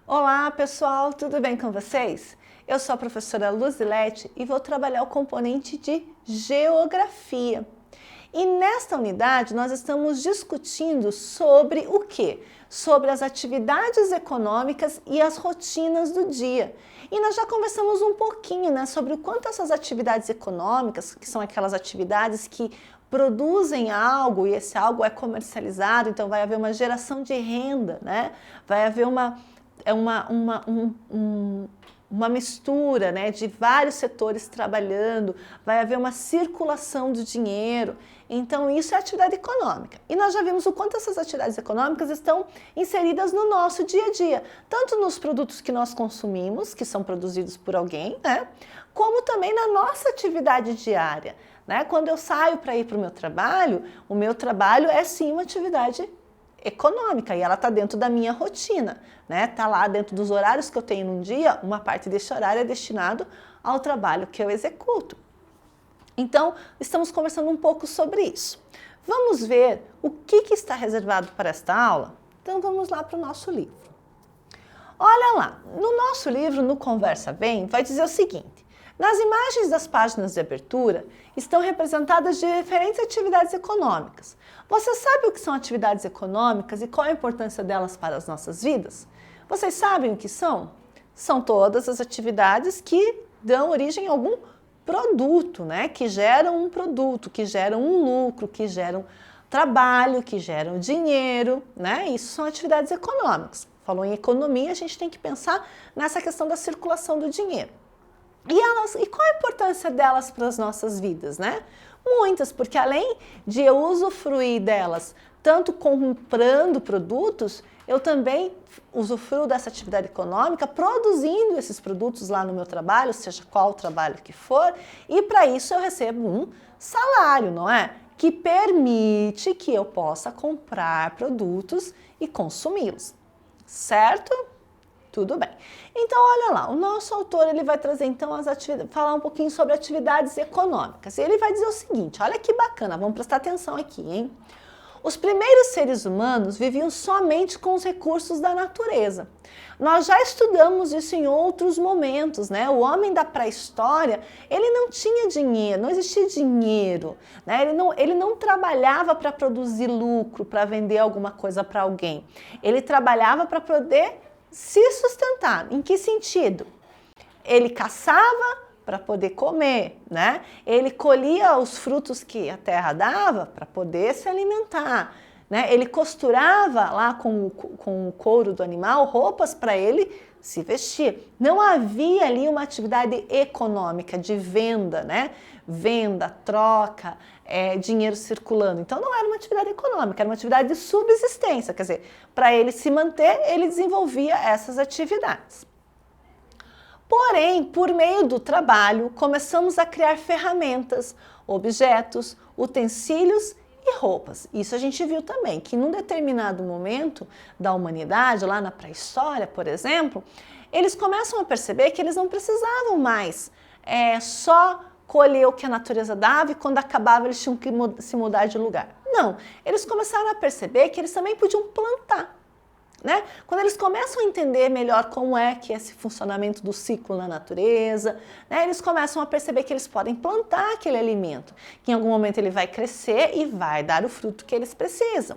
Olá pessoal, tudo bem com vocês? Eu sou a professora Luzilete e vou trabalhar o componente de Geografia. E nesta unidade nós estamos discutindo sobre o quê? Sobre as atividades econômicas e as rotinas do dia. E nós já conversamos um pouquinho, sobre o quanto essas atividades econômicas, que são aquelas atividades que produzem algo e esse algo é comercializado, então vai haver uma geração de renda, Vai haver uma mistura, de vários setores trabalhando, vai haver uma circulação do dinheiro. Então, isso é atividade econômica. E nós já vimos o quanto essas atividades econômicas estão inseridas no nosso dia a dia, tanto nos produtos que nós consumimos, que são produzidos por alguém, como também na nossa atividade diária. Quando eu saio para ir para o meu trabalho é sim uma atividade econômica e ela está dentro da minha rotina, Está lá dentro dos horários que eu tenho num dia, uma parte desse horário é destinado ao trabalho que eu executo. Então, estamos conversando um pouco sobre isso. Vamos ver o que está reservado para esta aula? Então, vamos lá para o nosso livro. Olha lá, no nosso livro, no Conversa Bem, vai dizer o seguinte: nas imagens das páginas de abertura estão representadas diferentes atividades econômicas. Você sabe o que são atividades econômicas e qual a importância delas para as nossas vidas? Vocês sabem o que são? São todas as atividades que dão origem a algum produto, que geram um produto, que geram um lucro, que geram trabalho, que geram dinheiro, Isso são atividades econômicas. Falou em economia, a gente tem que pensar nessa questão da circulação do dinheiro. E qual a importância delas para as nossas vidas, Muitas, porque além de eu usufruir delas, tanto comprando produtos, eu também usufruo dessa atividade econômica produzindo esses produtos lá no meu trabalho, seja qual o trabalho que for, e para isso eu recebo um salário, não é? Que permite que eu possa comprar produtos e consumi-los, certo? Tudo bem. Então, olha lá, o nosso autor ele vai trazer então falar um pouquinho sobre atividades econômicas. E ele vai dizer o seguinte, olha que bacana, vamos prestar atenção aqui, hein? Os primeiros seres humanos viviam somente com os recursos da natureza. Nós já estudamos isso em outros momentos, O homem da pré-história, ele não tinha dinheiro, não existia dinheiro, Ele não trabalhava para produzir lucro, para vender alguma coisa para alguém. Ele trabalhava para poder se sustentar. Em que sentido? Ele caçava para poder comer, Ele colhia os frutos que a terra dava para poder se alimentar, Ele costurava lá com o couro do animal roupas para ele se vestir. Não havia ali uma atividade econômica de venda, Venda, troca, dinheiro circulando. Então não era uma atividade econômica, era uma atividade de subsistência. Quer dizer, para ele se manter, ele desenvolvia essas atividades. Porém, por meio do trabalho, começamos a criar ferramentas, objetos, utensílios e roupas. Isso a gente viu também, que num determinado momento da humanidade, lá na pré-história, por exemplo, eles começam a perceber que eles não precisavam mais só colher o que a natureza dava e quando acabava eles tinham que se mudar de lugar. Não, eles começaram a perceber que eles também podiam plantar. Quando eles começam a entender melhor como é que é esse funcionamento do ciclo na natureza, eles começam a perceber que eles podem plantar aquele alimento, que em algum momento ele vai crescer e vai dar o fruto que eles precisam,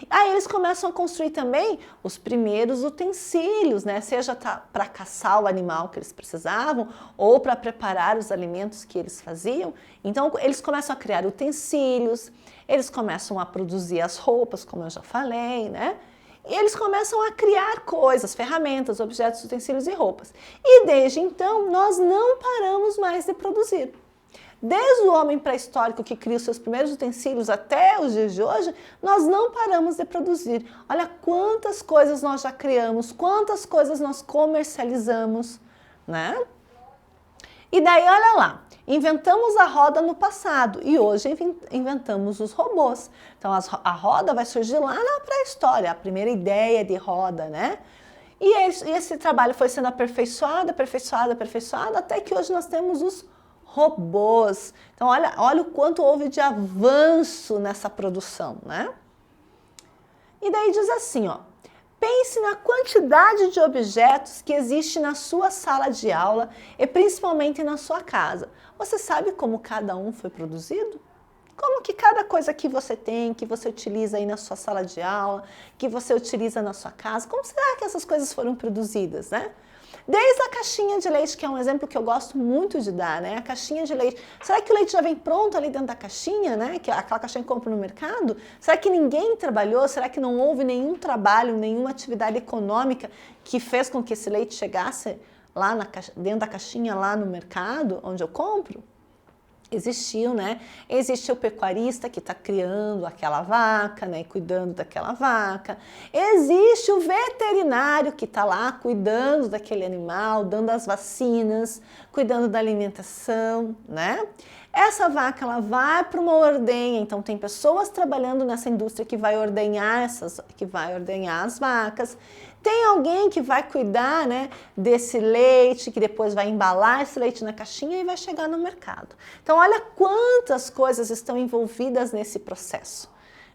Aí eles começam a construir também os primeiros utensílios, seja para caçar o animal que eles precisavam ou para preparar os alimentos que eles faziam. Então eles começam a criar utensílios, eles começam a produzir as roupas, como eu já falei, E eles começam a criar coisas, ferramentas, objetos, utensílios e roupas. E desde então, nós não paramos mais de produzir. Desde o homem pré-histórico que cria os seus primeiros utensílios até os dias de hoje, nós não paramos de produzir. Olha quantas coisas nós já criamos, quantas coisas nós comercializamos, E daí, olha lá, inventamos a roda no passado e hoje inventamos os robôs. Então, a roda vai surgir lá na pré-história, a primeira ideia de roda, E esse trabalho foi sendo aperfeiçoado, até que hoje nós temos os robôs. Então, olha o quanto houve de avanço nessa produção, E daí diz assim, Pense na quantidade de objetos que existe na sua sala de aula e principalmente na sua casa. Você sabe como cada um foi produzido? Como que cada coisa que você tem, que você utiliza aí na sua sala de aula, que você utiliza na sua casa, como será que essas coisas foram produzidas, né? Desde a caixinha de leite, que é um exemplo que eu gosto muito de dar, né? A caixinha de leite. Será que o leite já vem pronto ali dentro da caixinha, né? Que é aquela caixinha que compra no mercado? Será que ninguém trabalhou? Será que não houve nenhum trabalho, nenhuma atividade econômica que fez com que esse leite chegasse lá dentro da caixinha, lá no mercado, onde eu compro? Existiu, né? Existe o pecuarista que está criando aquela vaca, né? Cuidando daquela vaca. Existe o veterinário que está lá cuidando daquele animal, dando as vacinas, cuidando da alimentação, né? Essa vaca, ela vai para uma ordenha, então tem pessoas trabalhando nessa indústria que vai ordenhar as vacas. Tem alguém que vai cuidar, né, desse leite, que depois vai embalar esse leite na caixinha e vai chegar no mercado. Então, olha quantas coisas estão envolvidas nesse processo.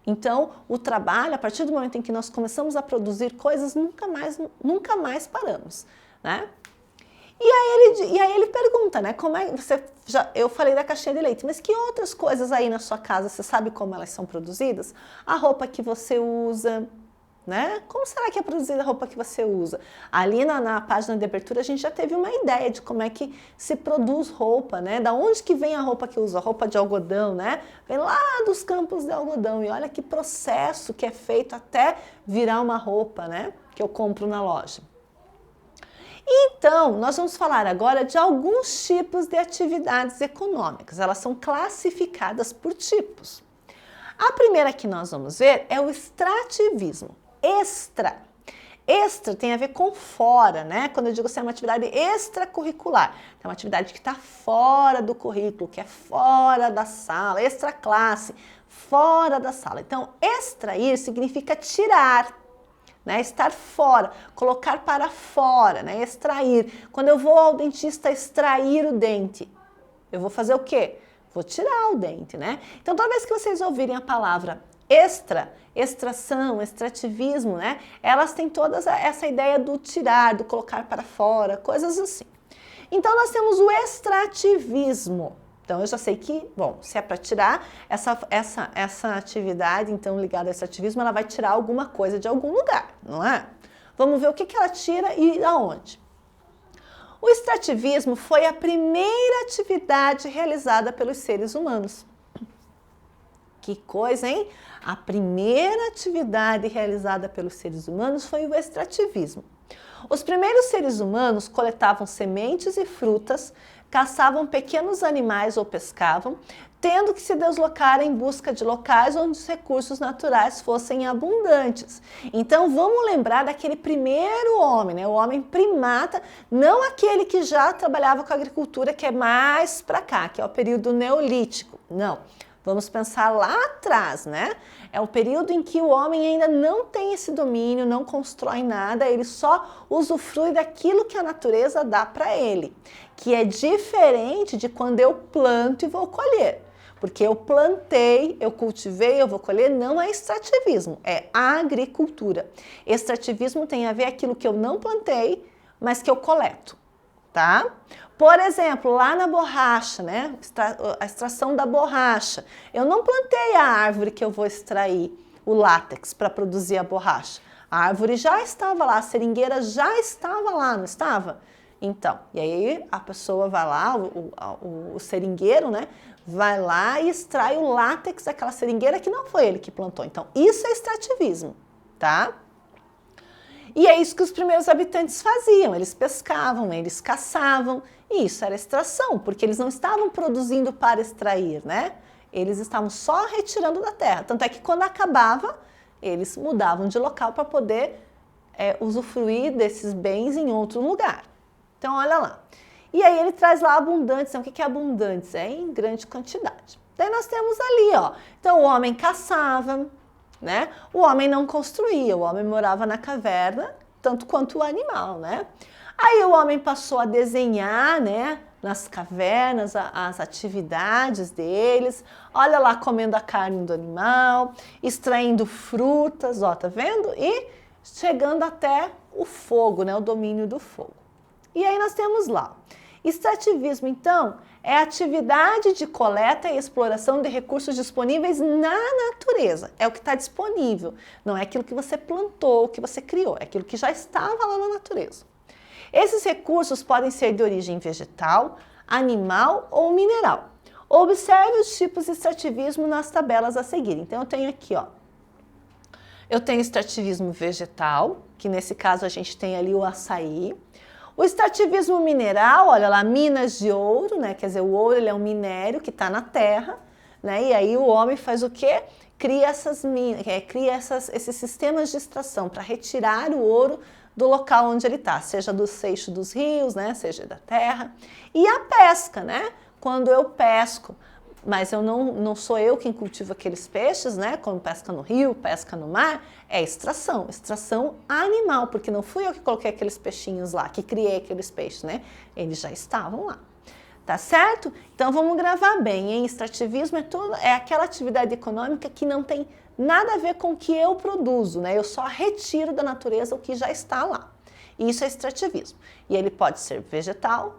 Então, o trabalho, a partir do momento em que nós começamos a produzir coisas, nunca mais paramos, né? E aí ele pergunta, né, como é eu falei da caixinha de leite, mas que outras coisas aí na sua casa, você sabe como elas são produzidas? A roupa que você usa, né? Como será que é produzida a roupa que você usa? Ali na página de abertura a gente já teve uma ideia de como é que se produz roupa, né? Da onde que vem a roupa que usa? A roupa de algodão, né? Vem lá dos campos de algodão e olha que processo que é feito até virar uma roupa, né? Que eu compro na loja. Então, nós vamos falar agora de alguns tipos de atividades econômicas. Elas são classificadas por tipos. A primeira que nós vamos ver é o extrativismo. Extra tem a ver com fora, né? Quando eu digo assim, é uma atividade extracurricular, é uma atividade que está fora do currículo, que é fora da sala, extra classe, fora da sala. Então, extrair significa tirar, né? Estar fora, colocar para fora, né? Extrair. Quando eu vou ao dentista extrair o dente, eu vou fazer o quê? Vou tirar o dente, né? Então, toda vez que vocês ouvirem a palavra extração, extrativismo, né? Elas têm toda essa ideia do tirar, do colocar para fora, coisas assim. Então, nós temos o extrativismo. Então, eu já sei que, bom, se é para tirar, essa atividade, então, ligada ao extrativismo, ela vai tirar alguma coisa de algum lugar, não é? Vamos ver o que ela tira e aonde. O extrativismo foi a primeira atividade realizada pelos seres humanos. Que coisa, hein? A primeira atividade realizada pelos seres humanos foi o extrativismo. Os primeiros seres humanos coletavam sementes e frutas, caçavam pequenos animais ou pescavam, tendo que se deslocar em busca de locais onde os recursos naturais fossem abundantes. Então vamos lembrar daquele primeiro homem, né? O homem primata, não aquele que já trabalhava com a agricultura, que é mais para cá, que é o período neolítico. Não. Vamos pensar lá atrás, né? É o período em que o homem ainda não tem esse domínio, não constrói nada, ele só usufrui daquilo que a natureza dá para ele, que é diferente de quando eu planto e vou colher. Porque eu plantei, eu cultivei, eu vou colher, não é extrativismo, é agricultura. Extrativismo tem a ver aquilo que eu não plantei, mas que eu coleto, tá? Por exemplo, lá na borracha, né? A extração da borracha. Eu não plantei a árvore que eu vou extrair o látex para produzir a borracha. A árvore já estava lá, a seringueira já estava lá, não estava? Então, e aí a pessoa vai lá, o seringueiro, né? Vai lá e extrai o látex daquela seringueira que não foi ele que plantou. Então, isso é extrativismo, tá? E é isso que os primeiros habitantes faziam, eles pescavam, eles caçavam, e isso era extração, porque eles não estavam produzindo para extrair, né? Eles estavam só retirando da terra, tanto é que quando acabava, eles mudavam de local para poder usufruir desses bens em outro lugar. Então, olha lá. E aí ele traz lá abundantes, então o que é abundantes? É em grande quantidade. Daí nós temos ali, ó, então o homem caçava, né? O homem não construía, o homem morava na caverna, tanto quanto o animal, né? Aí o homem passou a desenhar, né, nas cavernas, as atividades deles, olha lá comendo a carne do animal, extraindo frutas, ó, tá vendo? E chegando até o fogo, né, o domínio do fogo. E aí nós temos lá, extrativismo, então, é a atividade de coleta e exploração de recursos disponíveis na natureza. É o que está disponível, não é aquilo que você plantou, que você criou, é aquilo que já estava lá na natureza. Esses recursos podem ser de origem vegetal, animal ou mineral. Observe os tipos de extrativismo nas tabelas a seguir. Então, eu tenho aqui, ó, eu tenho extrativismo vegetal, que nesse caso a gente tem ali o açaí. O extrativismo mineral, olha lá, minas de ouro, né? Quer dizer, o ouro ele é um minério que está na terra, né? E aí o homem faz o quê? Cria esses sistemas de extração para retirar o ouro do local onde ele está, seja do seixo dos rios, né? Seja da terra. E a pesca, né? Quando eu pesco, mas não sou eu quem cultiva aqueles peixes, né? Como pesca no rio, pesca no mar, é extração animal, porque não fui eu que coloquei aqueles peixinhos lá, que criei aqueles peixes, né? Eles já estavam lá, tá certo? Então vamos gravar bem, hein? Extrativismo é aquela atividade econômica que não tem nada a ver com o que eu produzo, né? Eu só retiro da natureza o que já está lá. Isso é extrativismo. E ele pode ser vegetal,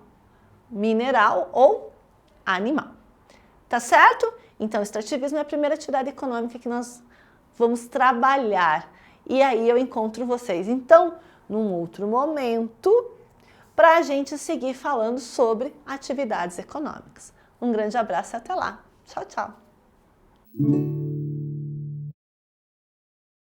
mineral ou animal. Tá certo? Então, extrativismo é a primeira atividade econômica que nós vamos trabalhar. E aí eu encontro vocês, então, num outro momento, para a gente seguir falando sobre atividades econômicas. Um grande abraço e até lá. Tchau, tchau.